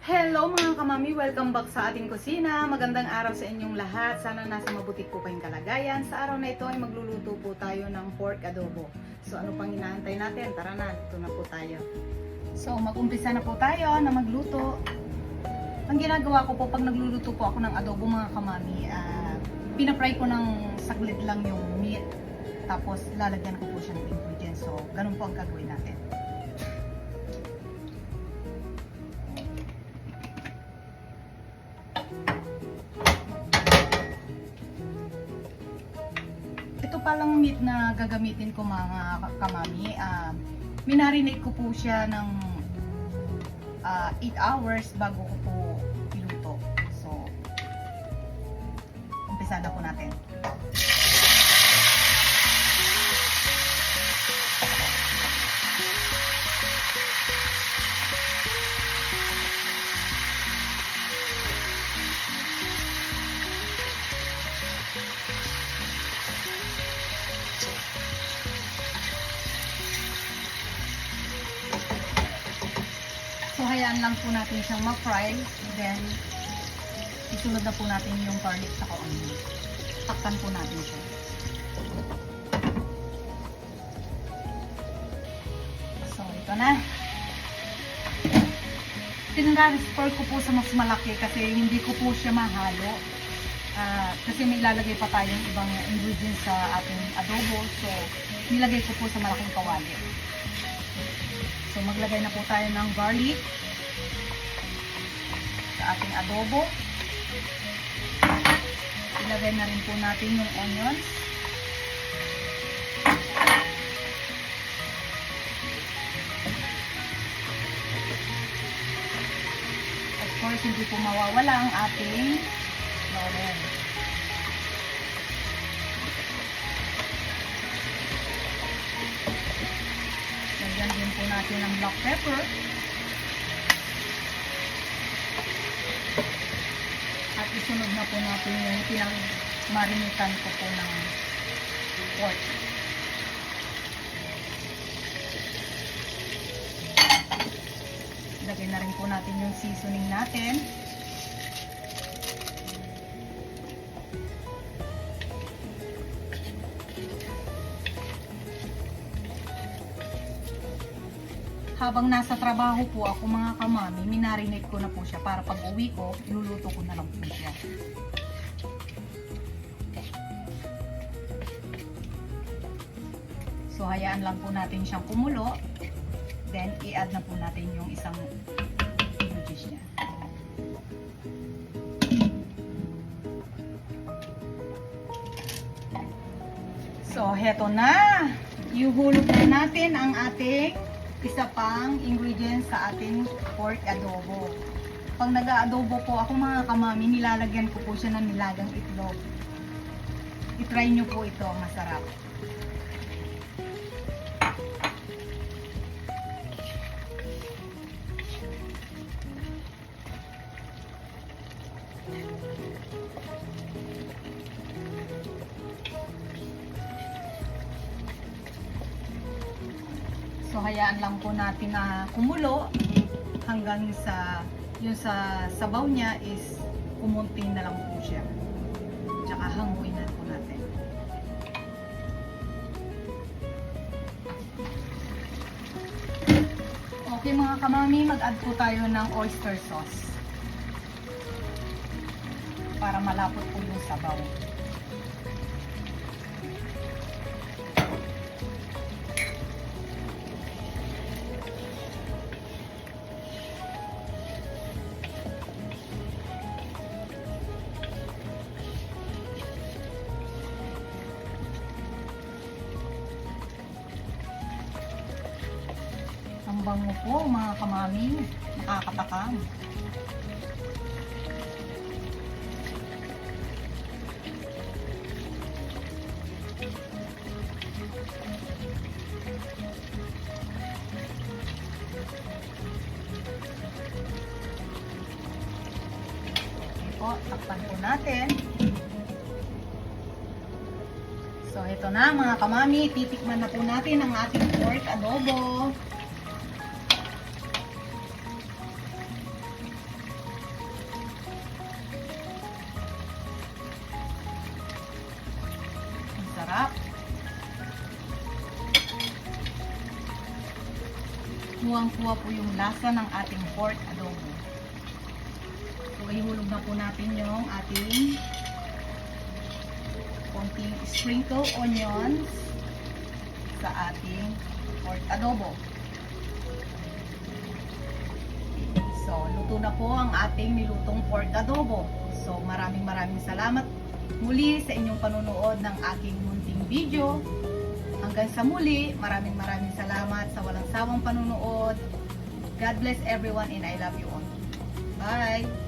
Hello mga kamami! Welcome back sa ating kusina. Magandang araw sa inyong lahat. Sana nasa mabuti po kayong kalagayan. Sa araw na ito ay magluluto po tayo ng pork adobo. So ano pang inaantay natin? Tara na, ito na po tayo. So mag-umpisa na po tayo na magluto. Ang ginagawa ko po pag nagluluto po ako ng adobo mga kamami, pinafry ko ng saglit lang yung meat. Tapos lalagyan ko po siya ng ingredients. So ganun po ang gagawin natin. Ito palang meat na gagamitin ko mga kamami, minarinate ko po siya ng 8 hours bago ko po iluto. So, umpisa na po natin. So, hayaan lang po natin siyang ma-fry. Then, isunod na po natin yung garlic sa onion. Takpan po natin siya. So, ito na. Tinransfer ko po sa mas malaki kasi hindi ko po siya mahalo. Kasi may lalagay pa tayong ibang ingredients sa ating adobo. So, nilagay ko po sa malaking kawali. So, maglagay na po tayo ng garlic sa ating adobo. Ilagay na rin po natin yung onions. Of course, hindi po mawawala ang ating laurel. Lagyan din po natin ng black pepper. At isunod na po natin yung pinang-marinitan ko po ng pork. Lagyan na rin po natin yung seasoning natin. Habang nasa trabaho po ako mga kamami, minarinate ko na po siya para pag uwi ko, iluluto ko na lang po siya. So hayaan lang po natin siyang kumulo. Then i-add na po natin yung isang ingredients niya. So heto na. Ihulog na natin ang ating isa pang ingredients sa ating pork adobo. Pag nag-aadobo po ako mga kamami, nilalagyan ko po siya ng nilagang itlog. I-try nyo po ito, masarap. So hayaan lang po natin na kumulo hanggang sa yung sa sabaw niya is kumunti na lang po siya. Tsaka hanguin na po natin. Okay mga kamami, mag-add po tayo ng oyster sauce para malapot po yung sabaw. Ang bango po mga kamami, nakakatakam. Okay po, takpan po natin. So ito na mga kamami, titikman na po natin ang ating pork adobo. kuwang-kuwa po yung lasa ng ating pork adobo. So, ihulog na po natin yung ating konting sprinkle onions sa ating pork adobo. So, luto na po ang ating nilutong pork adobo. So, maraming salamat muli sa inyong panunood ng aking munting video. Hanggang sa muli, maraming salamat sa walang sawang panunood. God bless everyone and I love you all. Bye!